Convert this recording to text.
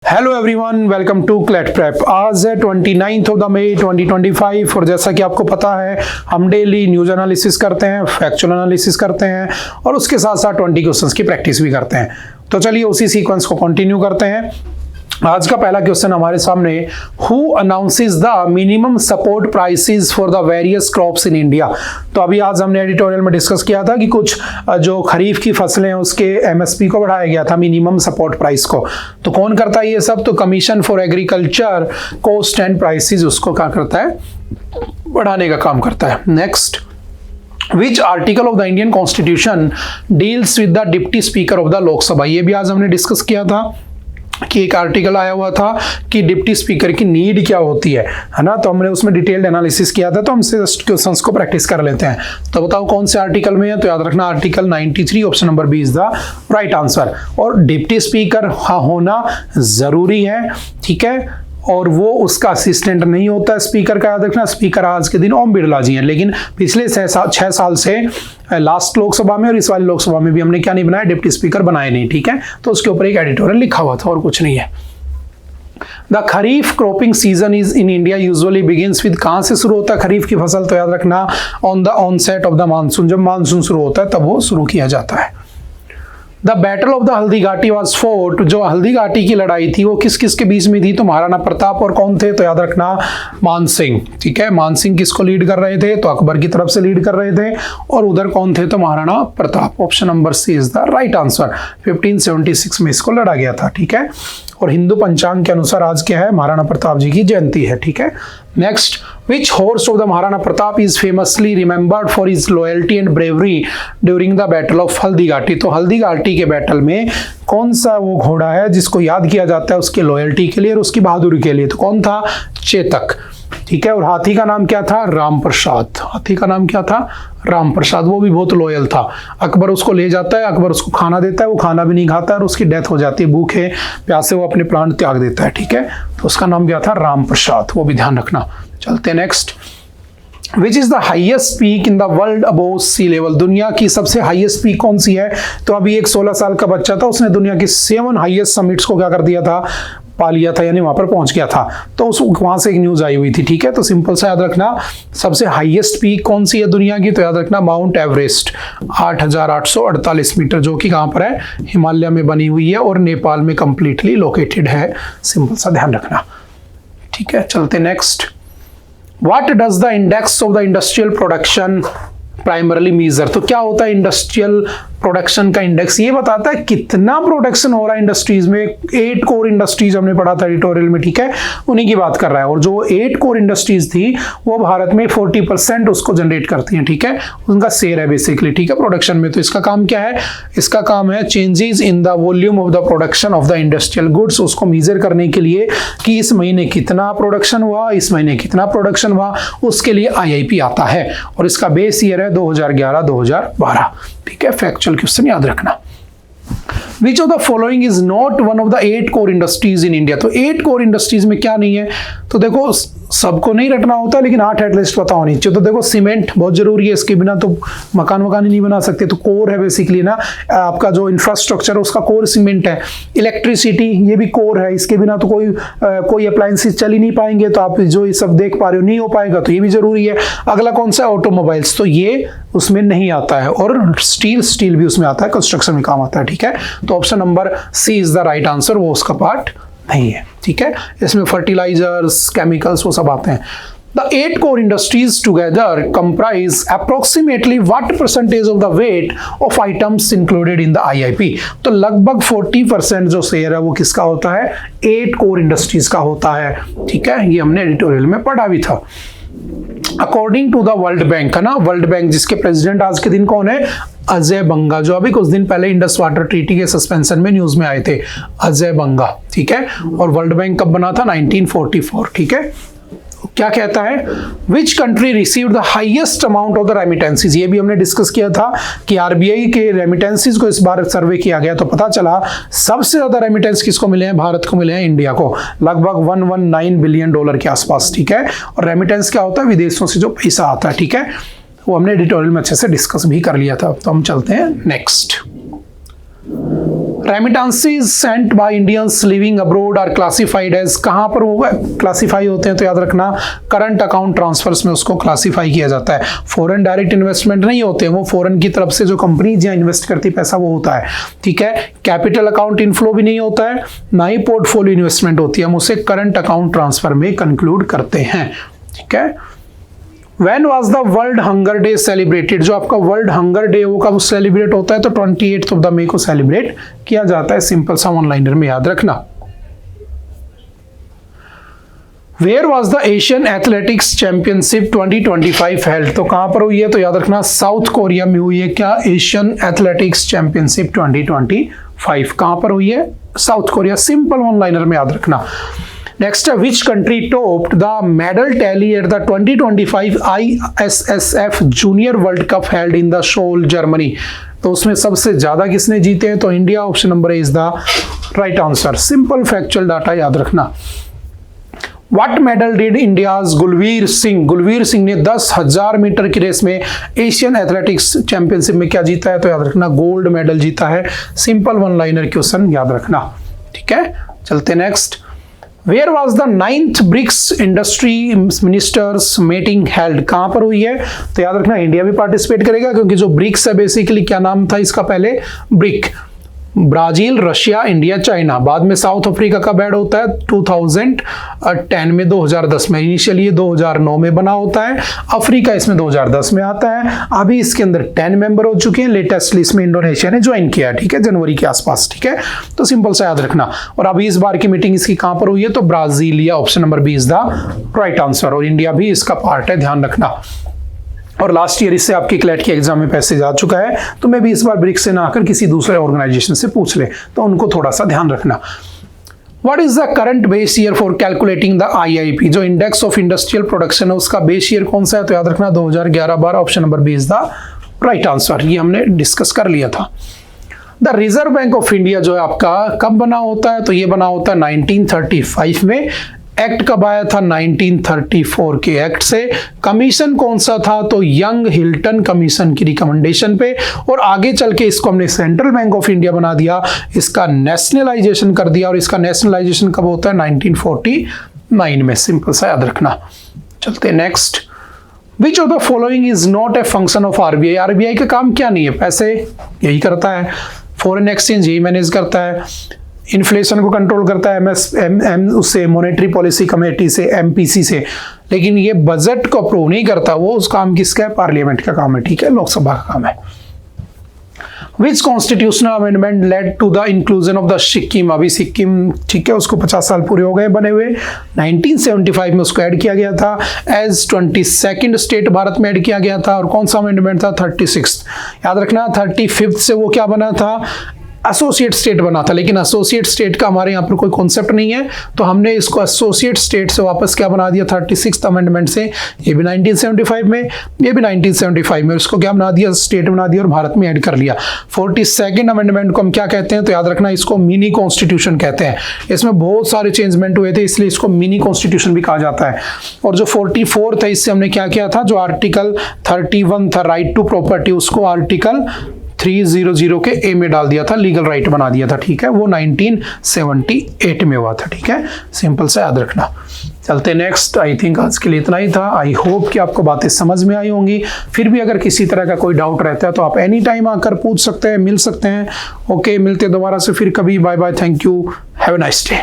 Hello everyone, welcome to CLAT prep. आज है 29 of the मई 2025 और जैसा कि आपको पता है हम डेली न्यूज़ एनालिसिस करते हैं, फैक्चुअल एनालिसिस करते हैं और उसके साथ साथ 20 क्वेश्चंस की प्रैक्टिस भी करते हैं। तो चलिए उसी सीक्वेंस को कंटिन्यू करते हैं। आज का पहला क्वेश्चन हमारे सामने, who announces the minimum support prices for the various crops in India. तो अभी आज हमने एडिटोरियल में डिस्कस किया था कि कुछ जो खरीफ की फसलें हैं उसके एमएसपी को बढ़ाया गया था, मिनिमम सपोर्ट प्राइस को। तो कौन करता है ये सब? तो commission for agriculture cost and prices उसको क्या करता है? बढ़ाने का काम करता है। Next, Which article of the Indian Constitution deals with the Deputy Speaker of the लोक सभा? ये भी आज हमने डिस्कस किया था कि एक आर्टिकल आया हुआ था कि डिप्टी स्पीकर की नीड क्या होती है ना। तो हमने उसमें डिटेल्ड एनालिसिस किया था, तो हम क्वेश्चंस को प्रैक्टिस कर लेते हैं। तो बताओ कौन से आर्टिकल में है? तो याद रखना article 93 option number B is the right answer. और डिप्टी स्पीकर होना जरूरी है, ठीक है, और वो उसका असिस्टेंट नहीं होता है स्पीकर का। याद रखना, स्पीकर आज के दिन ओम बिरला जी हैं, लेकिन पिछले 6 साल से लास्ट लोकसभा में और इस वाली लोकसभा में भी हमने क्या नहीं बनाया? डिप्टी स्पीकर बनाए नहीं, ठीक है। तो उसके ऊपर एक एडिटोरियल लिखा हुआ था और कुछ नहीं है। The kharif cropping season is in India usually begins with, कहां से शुरू होता है खरीफ की फसल? तो याद रखना on the onset of the monsoon, जब मानसून शुरू होता है तब वो शुरू किया जाता है। The battle of the Haldi Ghati was fort, जो हल्दी घाटी की लड़ाई थी वो किस किस के बीच में थी? तो महाराणा प्रताप और कौन थे? तो याद रखना मान सिंह, ठीक है। मान सिंह किसको लीड कर रहे थे? तो अकबर की तरफ से लीड कर रहे थे, और उधर कौन थे? तो Maharana Pratap. Option number C is the right answer. 1576 में इसको लड़ा गया था, ठीक है। और हिंदू पंचांग के अनुसार आज क्या है? महाराणा प्रताप जी की जयंती है, ठीक है। Next, which horse of the Maharana Pratap is famously remembered for his loyalty and bravery during the battle of Haldi Ghati? तो हल्दी घाटी के बैटल में कौन सा वो घोड़ा है जिसको याद किया जाता है उसकी लॉयल्टी के लिए और उसकी बहादुरी के लिए? तो कौन था? चेतक, ठीक है। और हाथी का नाम क्या था? राम प्रसाद। हाथी का नाम क्या था? राम प्रसाद। वो भी बहुत लॉयल था। अकबर उसको ले जाता है, अकबर उसको खाना देता है, वो खाना भी नहीं खाता और उसकी डेथ हो जाती है, भूखे प्यासे वो अपने प्राण त्याग देता है, ठीक है। तो उसका नाम क्या था? राम प्रसाद। वो भी ध्यान रखना। चलते next, which is the highest peak in the world above sea level? दुनिया की सबसे हाइएस्ट पीक कौन सी है? तो अभी एक 16 साल का बच्चा था, उसने दुनिया की 7 हाइएस्ट समिट्स को क्या कर दिया था? पा लिया था, यानी वहां पर पहुंच गया था। तो उस वहां से एक न्यूज आई हुई थी, ठीक है। तो सिंपल सा याद रखना, सबसे हाईएस्ट पीक कौन सी है दुनिया की? तो याद रखना माउंट एवरेस्ट, 8848 मीटर, जो कि कहां पर है? हिमालय में बनी हुई है और नेपाल में कंप्लीटली लोकेटेड है। सिंपल सा ध्यान रखना, ठीक है। चलते next, what does the index of the industrial production primarily measure? तो क्या होता है इंडस्ट्रियल प्रोडक्शन का इंडेक्स? ये बताता है कितना प्रोडक्शन हो रहा है इंडस्ट्रीज में। 8 कोर इंडस्ट्रीज हमने पढ़ा था एडिटोरियल में, ठीक है, उन्हीं की बात कर रहा है। और जो 8 कोर इंडस्ट्रीज थी वो भारत में 40% उसको जनरेट करती हैं, ठीक है, उनका शेयर है बेसिकली, ठीक है, प्रोडक्शन में। तो इसका काम क्या है? इसका काम है changes in the volume of the production of the industrial goods, उसको मेजर करने के लिए कि इस महीने कितना प्रोडक्शन हुआ, इस महीने कितना प्रोडक्शन हुआ, उसके लिए IIP आता है। और इसका बेस ईयर है 2011-2012, ठीक है। फैक्चुअल क्वेश्चन याद रखना। Which of the following is not one of the 8 core industries in India? तो 8 कोर इंडस्ट्रीज में क्या नहीं है? तो देखो सबको नहीं रटना होता, लेकिन 8 एटलीस्ट पता होनी चाहिए। तो देखो सीमेंट बहुत जरूरी है, इसके बिना तो मकान वकान नहीं बना सकते। तो कोर है बेसिकली ना, आपका जो इंफ्रास्ट्रक्चर है उसका कोर सीमेंट है। इलेक्ट्रिसिटी ये भी कोर है, इसके बिना तो कोई अप्लायंसेस चल ही नहीं पाएंगे। तो आप जो ये सब देख पा रहे हो नहीं हो पाएगा, तो ये भी जरूरी है। अगला कौन सा है? ऑटोमोबाइल्स, तो ये उसमें नहीं आता है। और स्टील भी उसमें आता है, कंस्ट्रक्शन में काम आता है, ठीक है। तो option number C is the right answer, वो उसका पार्ट नहीं है, ठीक है। इसमें फर्टिलाइजर्स, केमिकल्स वो सब आते हैं। The 8 core industries together comprise approximately what percentage of the weight of items included in the IIP? तो लगभग 40% जो शेयर है वो किसका होता है? 8 कोर इंडस्ट्रीज का होता है, ठीक है। ये हमने एडिटोरियल में पढ़ा भी था। According to the world bank, है ना, वर्ल्ड बैंक जिसके प्रेसिडेंट आज के दिन कौन है? अजय बंगा, जो अभी कुछ दिन पहले इंडस वाटर ट्रीटी के सस्पेंशन में न्यूज में आए थे, अजय बंगा, ठीक है। और वर्ल्ड बैंक कब बना था? 1944, ठीक है। क्या कहता है? Which country received the highest amount of the remittances? ये भी हमने डिस्कस किया था कि आरबीआई के रेमिटेंसीज को इस बार सर्वे किया गया, तो पता चला सबसे ज्यादा रेमिटेंस किसको मिले हैं? भारत को मिले हैं, इंडिया को, लगभग $119 बिलियन के आसपास, ठीक है। और रेमिटेंस क्या होता है? विदेशों से जो पैसा आता है, ठीक है। वो हमने एडिटोरियल में अच्छे से डिस्कस भी कर लिया था। तो हम चलते हैं next. Remittances sent by Indians living abroad are classified as, कहां पर वो क्लासिफाई होते हैं? तो याद रखना करंट अकाउंट ट्रांसफर्स में उसको क्लासिफाई किया जाता है। फॉरेन डायरेक्ट इन्वेस्टमेंट नहीं होते, वो फॉरेन की तरफ से जो कंपनी जहां इन्वेस्ट करती पैसा वो होता है, ठीक है। कैपिटल अकाउंट इनफ्लो भी नहीं होता है, ना ही पोर्टफोलियो इन्वेस्टमेंट होती है, हम उसे करंट अकाउंट ट्रांसफर में कंक्लूड करते हैं, ठीक है। When was the World Hunger Day celebrated? जो आपका वर्ल्ड हंगर डे वो कब सेलिब्रेट होता है? तो 28 मई को सेलिब्रेट किया जाता है। सिंपल सा वन लाइनर में याद रखना। Where was the Asian Athletics Championship 2025 held? तो कहां पर हुई है? तो याद रखना साउथ कोरिया में हुई है। क्या? एशियन एथलेटिक्स चैंपियनशिप 2025 कहां पर हुई है? South Korea. Simple one liner में याद रखना। Next, which country topped the medal tally at the 2025 ISSF Junior World Cup held in the Seoul, Germany? तो उसमें सबसे ज्यादा किसने जीते हैं? तो India. Option number is the right answer. Simple factual data याद रखना। What medal did India's Gulveer Singh? Gulveer Singh ने 10,000 मीटर की रेस में एशियन एथलेटिक्स चैंपियनशिप में क्या जीता है? तो याद रखना गोल्ड मेडल जीता है। सिंपल वन लाइनर क्वेश्चन याद रखना, ठीक है। चलते next. Where was the 9th BRICS industry ministers meeting held? कहां पर हुई है? तो याद रखना इंडिया भी पार्टिसिपेट करेगा, क्योंकि जो ब्रिक्स है बेसिकली क्या नाम था इसका पहले? Brick. Brazil, Russia, India, China. बाद में साउथ अफ्रीका का ऐड होता है 2010 में, 2010 में। इनिशियली ये 2009 में बना होता है। अफ्रीका इसमें 2010 में आता है। अभी इसके अंदर 10 मेंबर हो चुके हैं। लेटेस्टली इसमें इंडोनेशिया ने ज्वाइन किया है, ठीक है, जनवरी के आसपास, ठीक है। तो सिंपल सा याद रखना। और अभी इस बार की मीटिंग इसकी कहां पर हुई है? तो Brasilia. Option number B is the right answer. और इंडिया भी इसका पार्ट है, ध्यान रखना। और लास्ट ईयर इससे आपकी क्लैट के एग्जाम में पैसे जा चुका है, तो मैं भी इस बार ब्रिक्स से ना आकर किसी दूसरे ऑर्गेनाइजेशन से पूछ ले, तो उनको थोड़ा सा ध्यान रखना। What is the current base year for calculating the IIP? जो इंडेक्स ऑफ इंडस्ट्रियल प्रोडक्शन है उसका बेस ईयर कौन सा है? तो याद रखना 2011-12। Option number B is the right answer. ये हमने डिस्कस कर लिया था। The reserve bank of India जो है आपका कब बना होता है? तो ये बना होता है 1935 में। एक्ट कब आया था? 1934 के एक्ट से। कमीशन कौन सा था? तो यंग हिल्टन कमीशन की रिकमेंडेशन पे। और आगे चल के इसको हमने सेंट्रल बैंक ऑफ इंडिया बना दिया, इसका नेशनलाइजेशन कर दिया। और इसका नेशनलाइजेशन कब होता है? 1949 में। सिंपल सा याद रखना। चलते next. Which of the following is not a function of RBI? RBI का काम क्या नहीं है? पैसे यही करता है, फॉरेन एक्सचेंज यही मैनेज करता है, इन्फ्लेशन को कंट्रोल करता है उससे, मॉनेटरी पॉलिसी कमेटी से, MPC से। लेकिन ये बजट को अप्रूव नहीं करता, वो उस काम किसका है? पार्लियामेंट का काम है, ठीक है, लोकसभा का काम है। Which constitutional amendment led to the inclusion of the Sikkim? अभी सिक्किम, ठीक है, उसको 50 साल पूरे हो गए बने हुए। 1975 में उसको ऐड किया गया था। एज 22nd स्टेट भारत में ऐड किया गया था। और कौन सा अमेंडमेंट था? 36th। याद रखना 35th से वो क्या बना था? एसोसिएट स्टेट बना था। लेकिन एसोसिएट स्टेट का हमारे यहाँ पर कोई कॉन्सेप्ट नहीं है, तो हमने इसको एसोसिएट स्टेट से वापस क्या बना दिया? 36th अमेंडमेंट से। ये भी 1975 में, ये भी 1975 में। इसको क्या बना दिया? स्टेट बना दिया और भारत में ऐड कर लिया। 42nd अमेंडमेंट को हम क्या कहते हैं? तो याद रखना इसको मिनी कॉन्स्टिट्यूशन कहते हैं। इसमें बहुत सारे चेंजमेंट हुए थे, इसलिए इसको मिनी कॉन्स्टिट्यूशन भी कहा जाता है। और जो 44 था, इससे हमने क्या किया था? जो आर्टिकल 31 था, राइट टू प्रॉपर्टी, उसको आर्टिकल 300 के ए में डाल दिया था, लीगल राइट बना दिया था, ठीक है। वो 1978 में हुआ था, ठीक है। सिंपल से याद रखना। चलते नेक्स्ट। आई थिंक आज के लिए इतना ही था। आई होप कि आपको बातें समझ में आई होंगी। फिर भी अगर किसी तरह का कोई डाउट रहता है तो आप एनी टाइम आकर पूछ सकते हैं, मिल सकते हैं। ओके, मिलते दोबारा से फिर कभी। Bye bye, thank you, have a nice day.